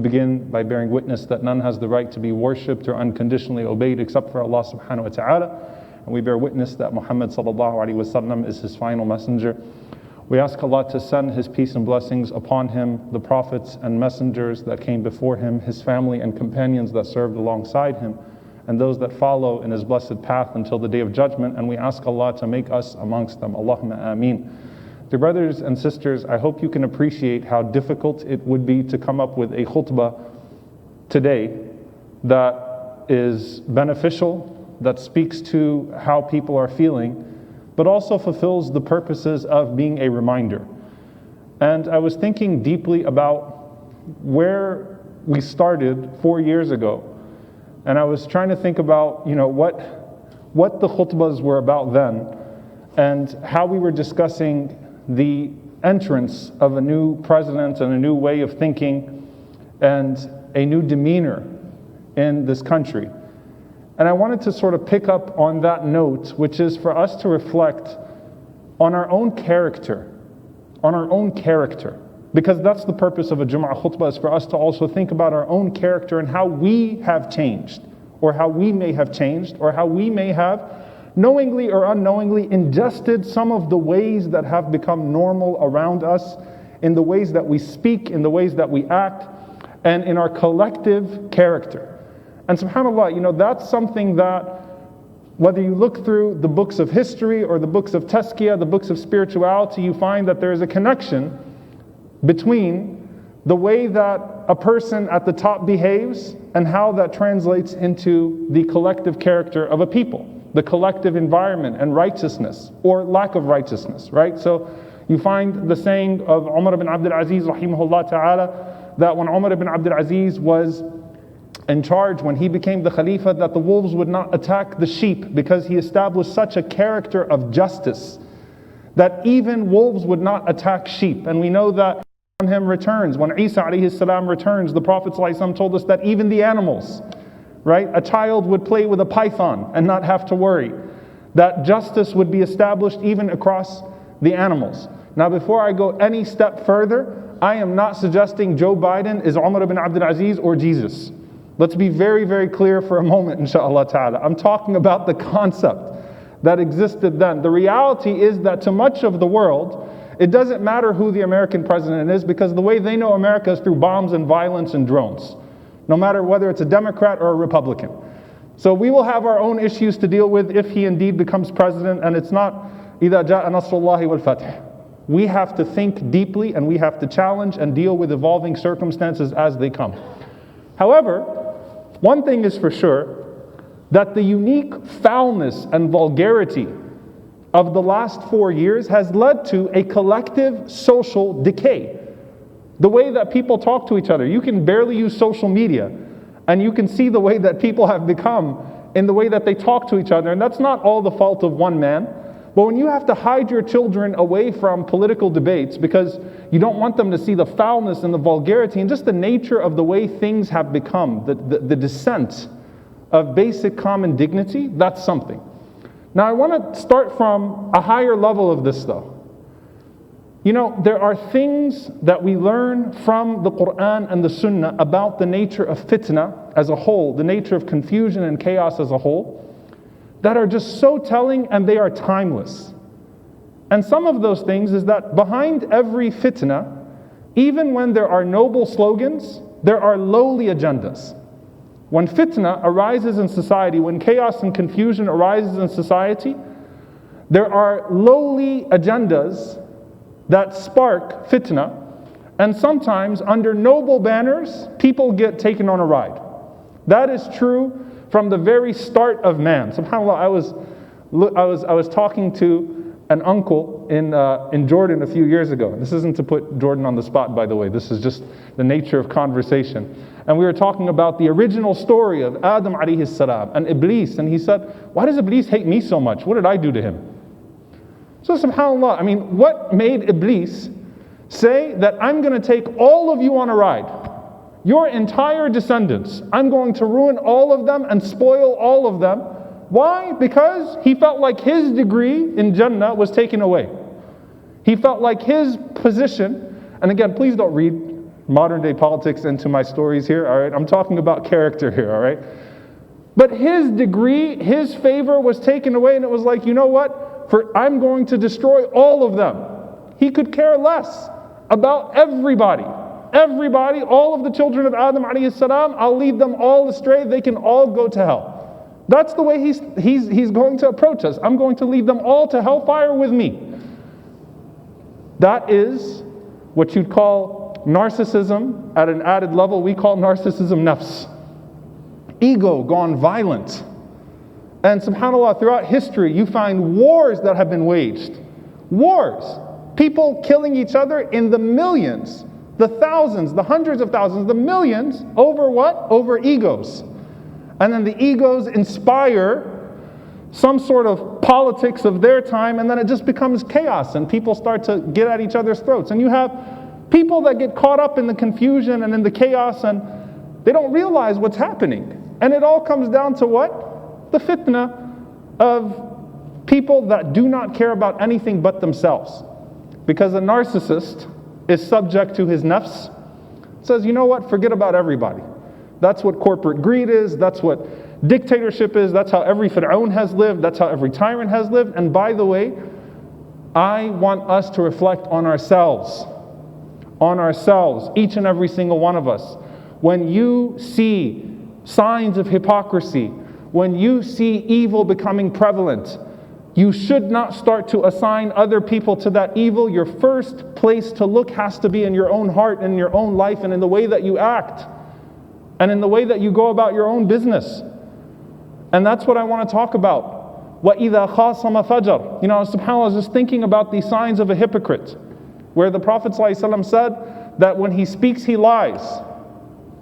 Begin by bearing witness that none has the right to be worshipped or unconditionally obeyed except for Allah subhanahu wa ta'ala. And we bear witness that Muhammad sallallahu alaihi wasallam is his final messenger. We ask Allah to send his peace and blessings upon him, the prophets and messengers that came before him, his family and companions that served alongside him, and those that follow in his blessed path until the day of judgment. And we ask Allah to make us amongst them. Allahumma ameen. Dear brothers and sisters, I hope you can appreciate how difficult it would be to come up with a khutbah today that is beneficial, that speaks to how people are feeling, but also fulfills the purposes of being a reminder. And I was thinking deeply about where we started 4 years ago. And I was trying to think about, what the khutbahs were about then, and how we were discussing the entrance of a new president and a new way of thinking and a new demeanor in this country. And I wanted to sort of pick up on that note, which is for us to reflect on our own character, because that's the purpose of a Jum'ah khutbah, is for us to also think about our own character and how we have changed, or how we may have changed, or how we may have knowingly or unknowingly ingested some of the ways that have become normal around us, in the ways that we speak, in the ways that we act, and in our collective character. And subhanAllah, that's something that, whether you look through the books of history or the books of tazkiyah, the books of spirituality, you find that there is a connection between the way that a person at the top behaves and how that translates into the collective character of a people, the collective environment and righteousness or lack of righteousness, right? So you find the saying of Umar ibn Abdul Aziz rahimahullah ta'ala, that when Umar ibn Abdul Aziz was in charge, when he became the Khalifa, that the wolves would not attack the sheep, because he established such a character of justice that even wolves would not attack sheep. And we know that when him returns, when Isa alayhi salam returns, the Prophet ﷺ told us that even the animals, right? A child would play with a python and not have to worry. That justice would be established even across the animals. Now, before I go any step further, I am not suggesting Joe Biden is Umar ibn Abdul Aziz or Jesus. Let's be very, very clear for a moment, inshaAllah ta'ala. I'm talking about the concept that existed then. The reality is that to much of the world, it doesn't matter who the American president is, because the way they know America is through bombs and violence and drones, no matter whether it's a Democrat or a Republican. So we will have our own issues to deal with if he indeed becomes president, and it's not إِذَا جَاءَ نَصْرُ اللَّهِ وَالْفَتْحِ. We have to think deeply, and we have to challenge and deal with evolving circumstances as they come. However, one thing is for sure, that the unique foulness and vulgarity of the last 4 years has led to a collective social decay. The way that people talk to each other, you can barely use social media, and you can see the way that people have become in the way that they talk to each other. And that's not all the fault of one man. But when you have to hide your children away from political debates because you don't want them to see the foulness and the vulgarity and just the nature of the way things have become, the descent of basic common dignity, that's something. Now I want to start from a higher level of this though. There are things that we learn from the Quran and the Sunnah about the nature of fitna as a whole, the nature of confusion and chaos as a whole, that are just so telling, and they are timeless. And some of those things is that behind every fitna, even when there are noble slogans, there are lowly agendas. When fitna arises in society, when chaos and confusion arises in society, there are lowly agendas that spark fitna, and sometimes under noble banners, people get taken on a ride. That is true from the very start of man. SubhanAllah, I was talking to an uncle in Jordan a few years ago. This isn't to put Jordan on the spot, by the way. This is just the nature of conversation. And we were talking about the original story of Adam alayhi salam and Iblis. And he said, why does Iblis hate me so much? What did I do to him? So subhanAllah, what made Iblis say that I'm going to take all of you on a ride? Your entire descendants, I'm going to ruin all of them and spoil all of them. Why? Because he felt like his degree in Jannah was taken away. He felt like his position, and again, please don't read modern day politics into my stories here, all right? I'm talking about character here, all right? But his degree, his favor was taken away, and it was like, you know what? I'm going to destroy all of them. He could care less about everybody. Everybody, all of the children of Adam alayhi salam, I'll lead them all astray. They can all go to hell. That's the way he's going to approach us. I'm going to lead them all to hellfire with me. That is what you'd call narcissism at an added level. We call narcissism nafs. Ego gone violent. And subhanAllah, throughout history, you find wars that have been waged. Wars. People killing each other in the millions, the thousands, the hundreds of thousands, the millions, over what? Over egos. And then the egos inspire some sort of politics of their time, and then it just becomes chaos, and people start to get at each other's throats. And you have people that get caught up in the confusion and in the chaos, and they don't realize what's happening. And it all comes down to what? The fitna of people that do not care about anything but themselves. Because a narcissist is subject to his nafs. Says, you know what? Forget about everybody. That's what corporate greed is. That's what dictatorship is. That's how every Fir'aun has lived. That's how every tyrant has lived. And by the way, I want us to reflect on ourselves. On ourselves, each and every single one of us. When you see signs of hypocrisy, when you see evil becoming prevalent, you should not start to assign other people to that evil. Your first place to look has to be in your own heart, in your own life, and in the way that you act, and in the way that you go about your own business. And that's what I want to talk about. وَإِذَا خَاصَمَ فَجَرَ. You know, subhanAllah, I was just thinking about the signs of a hypocrite, where the Prophet ﷺ said that when he speaks, he lies.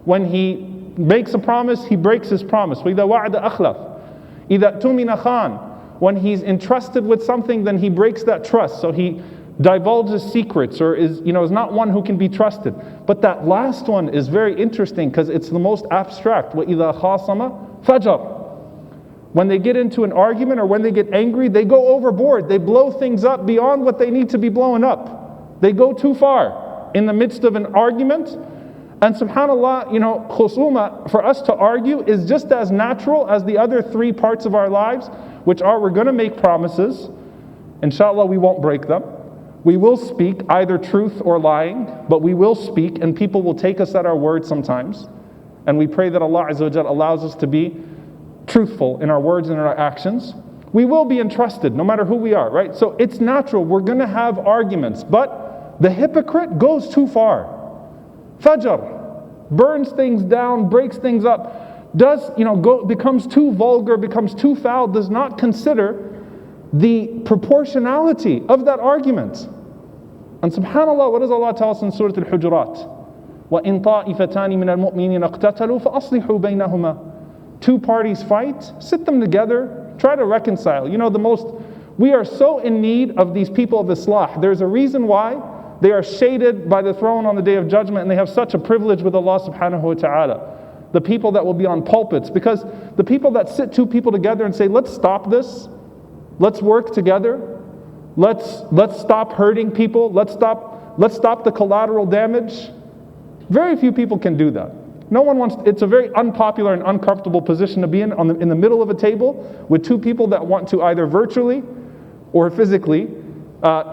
When he makes a promise, he breaks his promise. وَإِذَا وَعَدَ أَخْلَفَ. إِذَا اؤْتُمِنَ خَانَ. When he's entrusted with something, then he breaks that trust. So he divulges secrets, or is not one who can be trusted. But that last one is very interesting because it's the most abstract. وَإِذَا خَاصَمَ فَجَرَ. When they get into an argument or when they get angry, they go overboard. They blow things up beyond what they need to be blown up. They go too far in the midst of an argument. And subhanAllah, khusuma, for us to argue is just as natural as the other three parts of our lives, which are we're going to make promises. Inshallah, we won't break them. We will speak either truth or lying, but we will speak, and people will take us at our word sometimes. And we pray that Allah Azza wa Jal allows us to be truthful in our words and in our actions. We will be entrusted no matter who we are, right? So it's natural, we're going to have arguments, but the hypocrite goes too far. Fajr, burns things down, breaks things up, becomes too vulgar, becomes too foul, does not consider the proportionality of that argument. And subhanAllah, what does Allah tell us in Surah Al-Hujurat? وَإِن طَائِفَتَانِ مِنَ الْمُؤْمِنِينَ اقْتَتَلُوا فَأَصْلِحُوا بَيْنَهُمَا. Two parties fight, sit them together, try to reconcile. We are so in need of these people of Islah. There's a reason why they are shaded by the throne on the Day of Judgment, and they have such a privilege with Allah subhanahu wa ta'ala. The people that will be on pulpits, because the people that sit two people together and say, let's stop this, let's work together, let's stop hurting people, let's stop the collateral damage. Very few people can do that. No one wants. It's a very unpopular and uncomfortable position to be in the middle of a table with two people that want to either virtually or physically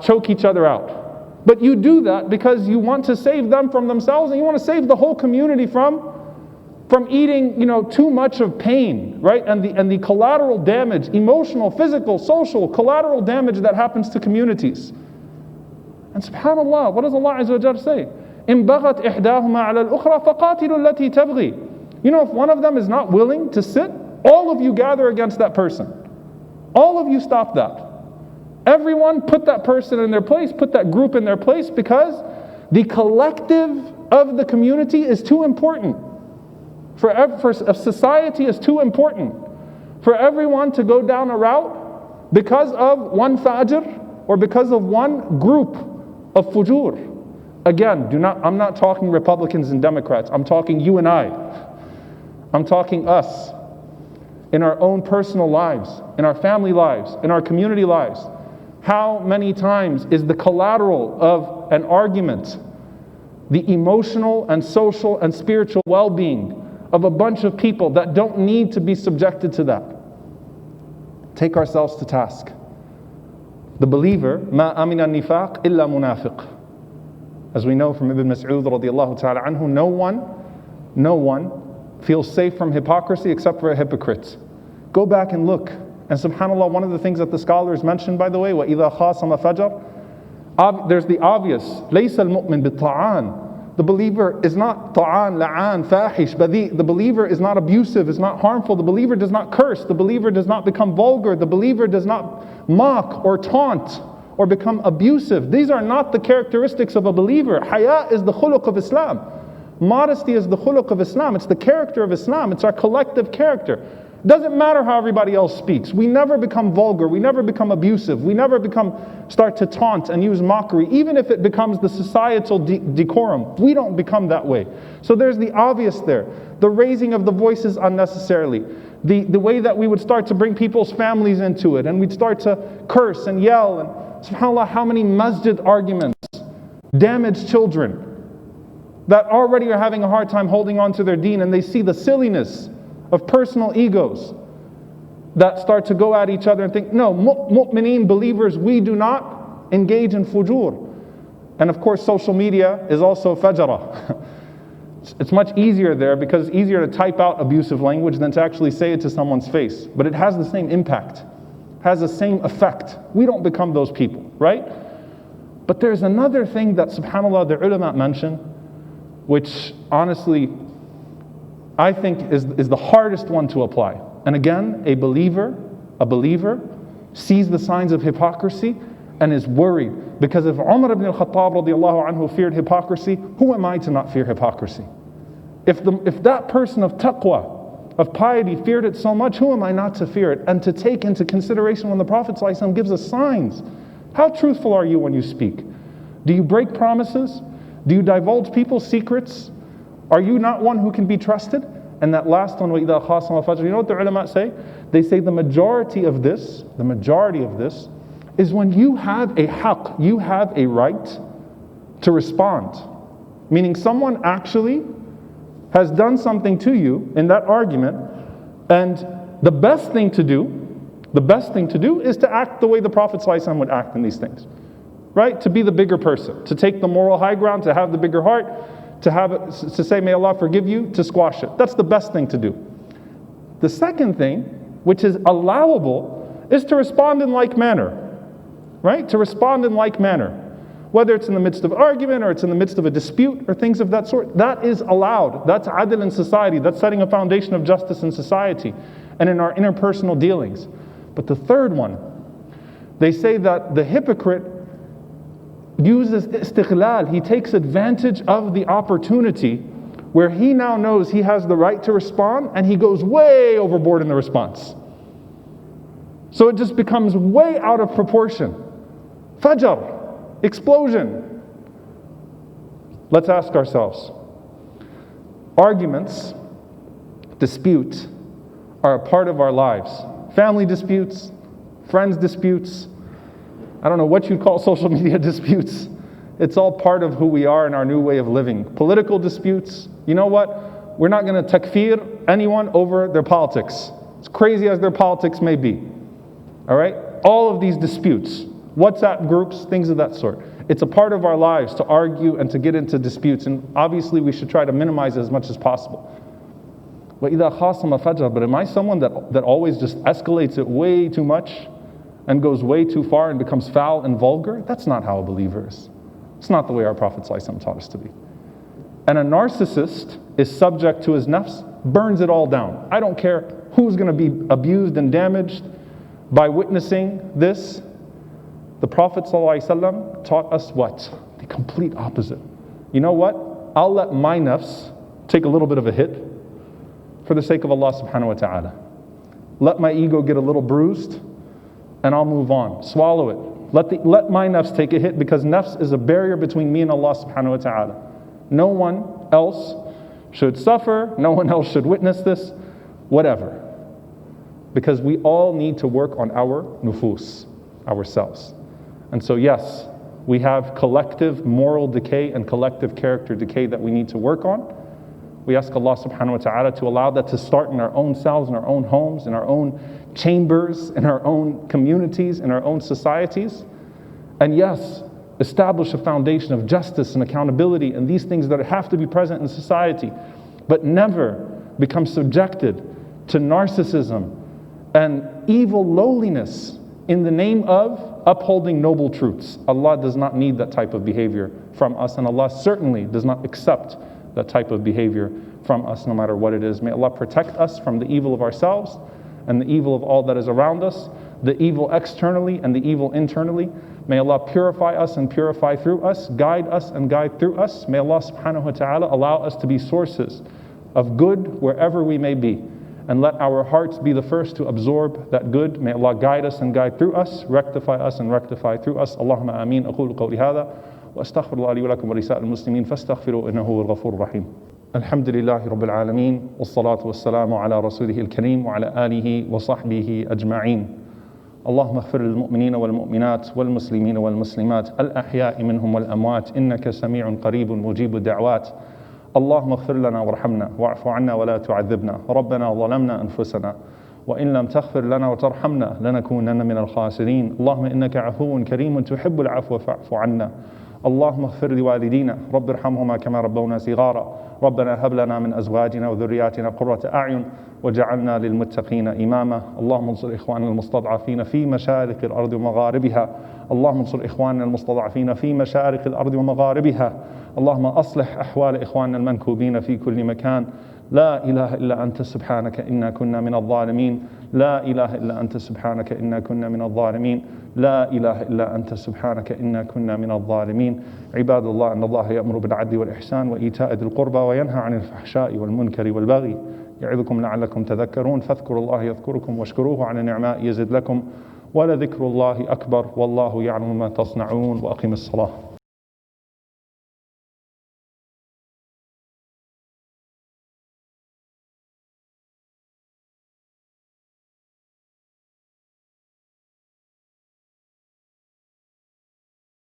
choke each other out. But you do that because you want to save them from themselves, and you want to save the whole community from eating too much of pain, right? And the collateral damage, emotional, physical, social, collateral damage that happens to communities. And subhanAllah, what does Allah Azza wa Jalla say? إِن بَغَتْ إِحْدَاهُمَا عَلَى الْأُخْرَى فَقَاتِلُوا الَّتِي تَبْغِي. If one of them is not willing to sit, all of you gather against that person. All of you stop that. Everyone put that person in their place, put that group in their place, because the collective of the community is too important. For society is too important. For everyone to go down a route because of one fajr or because of one group of fujur. Again, I'm not talking Republicans and Democrats. I'm talking you and I. I'm talking us. In our own personal lives, in our family lives, in our community lives. How many times is the collateral of an argument the emotional and social and spiritual well-being of a bunch of people that don't need to be subjected to that. Take ourselves to task. The believer, ma amina nifaq illa munafiq. As we know from Ibn Mas'ud radiallahu ta'ala anhu, no one feels safe from hypocrisy except for a hypocrite. Go back and look. And subhanAllah, one of the things that the scholars mentioned, by the way, وَإِذَا خَاصَمَ فَجَرَ, there's the obvious. لَيْسَ الْمُؤْمِن بِالطَّعَانِ. The believer is not ta'an, la'an, fahish, badhi. The believer is not abusive, is not harmful. The believer does not curse. The believer does not become vulgar. The believer does not mock or taunt or become abusive. These are not the characteristics of a believer. Haya is the khuluq of Islam. Modesty is the khuluq of Islam. It's the character of Islam. It's our collective character. Doesn't matter how everybody else speaks. We never become vulgar. We never become abusive. We never start to taunt and use mockery. Even if it becomes the societal decorum, we don't become that way. So there's the obvious there. The raising of the voices unnecessarily. The way that we would start to bring people's families into it, and we'd start to curse and yell. And subhanAllah, how many masjid arguments damage children that already are having a hard time holding on to their deen, and they see the silliness of personal egos that start to go at each other and think, no, mu'mineen, believers, we do not engage in fujur. And of course, social media is also fajara. It's much easier there because it's easier to type out abusive language than to actually say it to someone's face. But it has the same impact, has the same effect. We don't become those people, right? But there's another thing that, subhanAllah, the ulama mention, which honestly I think is the hardest one to apply. And again, a believer sees the signs of hypocrisy and is worried. Because if Umar ibn al-Khattab radiallahu anhu feared hypocrisy, who am I to not fear hypocrisy? If that person of taqwa, of piety, feared it so much, who am I not to fear it? And to take into consideration when the Prophet ﷺ gives us signs. How truthful are you when you speak? Do you break promises? Do you divulge people's secrets? Are you not one who can be trusted? And that last one, وَإِذَا خَاصَمَ فَجْرَ, you know what the ulama say? They say the majority of this is when you have a haqq, you have a right to respond. Meaning someone actually has done something to you in that argument, and the best thing to do is to act the way the Prophet ﷺ would act in these things. Right? To be the bigger person, to take the moral high ground, to have the bigger heart, to say, may Allah forgive you, to squash it. That's the best thing to do. The second thing, which is allowable, is to respond in like manner. Right? To respond in like manner. Whether it's in the midst of argument or it's in the midst of a dispute or things of that sort, that is allowed. That's adl in society. That's setting a foundation of justice in society and in our interpersonal dealings. But the third one, they say that the hypocrite uses istighlal. He takes advantage of the opportunity where he now knows he has the right to respond, and he goes way overboard in the response. So it just becomes way out of proportion. Fajr, explosion. Let's ask ourselves, arguments, disputes are a part of our lives. Family disputes, friends disputes, I don't know what you'd call social media disputes. It's all part of who we are in our new way of living. Political disputes, you know what? We're not going to takfir anyone over their politics. As crazy as their politics may be. All right? All of these disputes, WhatsApp groups, things of that sort. It's a part of our lives to argue and to get into disputes, and obviously we should try to minimize it as much as possible. وَإِذَا خَاصَمَ فَجْرَ, but am I someone that always just escalates it way too much and goes way too far and becomes foul and vulgar? That's not how a believer is. It's not the way our Prophet ﷺ taught us to be. And a narcissist is subject to his nafs, burns it all down. I don't care who's going to be abused and damaged by witnessing this. The Prophet ﷺ taught us what? The complete opposite. You know what? I'll let my nafs take a little bit of a hit for the sake of Allah subhanahu wa ta'ala. Let my ego get a little bruised, and I'll move on. Swallow it. Let my nafs take a hit, because nafs is a barrier between me and Allah subhanahu wa ta'ala. No one else should suffer. No one else should witness this. Whatever. Because we all need to work on our nufus, ourselves. And so yes, We have collective moral decay and collective character decay that we need to work on. We ask Allah subhanahu wa ta'ala to allow that to start in our own selves, in our own homes, in our own chambers, in our own communities, in our own societies. And yes, establish a foundation of justice and accountability and these things that have to be present in society, but never become subjected to narcissism and evil lowliness in the name of upholding noble truths. Allah does not need that type of behavior from us, and Allah certainly does not accept that type of behavior from us, no matter what it is. May Allah protect us from the evil of ourselves and the evil of all that is around us, the evil externally and the evil internally. May Allah purify us and purify through us, guide us and guide through us. May Allah subhanahu wa ta'ala allow us to be sources of good wherever we may be, and let our hearts be the first to absorb that good. May Allah guide us and guide through us, rectify us and rectify through us. Allahumma ameen. أقول قولي هذا وأستغفر الله لي ولكم ولسائر المسلمين فاستغفروا إنه هو الغفور الرحيم. الحمد لله رب العالمين والصلاة والسلام على رسوله الكريم وعلى آله وصحبه أجمعين. اللهم اغفر للمؤمنين والمؤمنات والمسلمين والمسلمات الأحياء منهم والأموات إنك سميع قريب مجيب الدعوات. اللهم اغفر لنا وارحمنا واعف عنا ولا تعذبنا. ربنا ظلمنا أنفسنا وإن لم تغفر لنا وترحمنا لنكونن من الخاسرين. اللهم إنك عفو كريم تحب العفو فاعف عنا. اللهم اغفر لوالدينا رب ارحمهما كما ربونا صغارا. ربنا هب لنا من أزواجنا وذرياتنا قرة أعين وجعلنا للمتقين إماما. اللهم انصر إخواننا المستضعفين في مشارق الأرض ومغاربها. اللهم انصر إخواننا المستضعفين في مشارق الأرض ومغاربها. اللهم أصلح أحوال إخواننا المنكوبين في كل مكان. لا إله إلا أنت سبحانك إنا كنا من الظالمين. لا إله إلا أنت سبحانك إنا كنا من الظالمين. لا إله إلا أنت سبحانك إنا كنا من الظالمين. عباد الله، أن الله يأمر بالعدل والإحسان وإيتاء ذي القربى وينهى عن الفحشاء والمنكر والبغي يعظكم لعلكم تذكرون. فاذكروا الله يذكركم واشكروه على النعماء يزد لكم ولذكر الله أكبر والله يعلم ما تصنعون. وأقم الصلاة.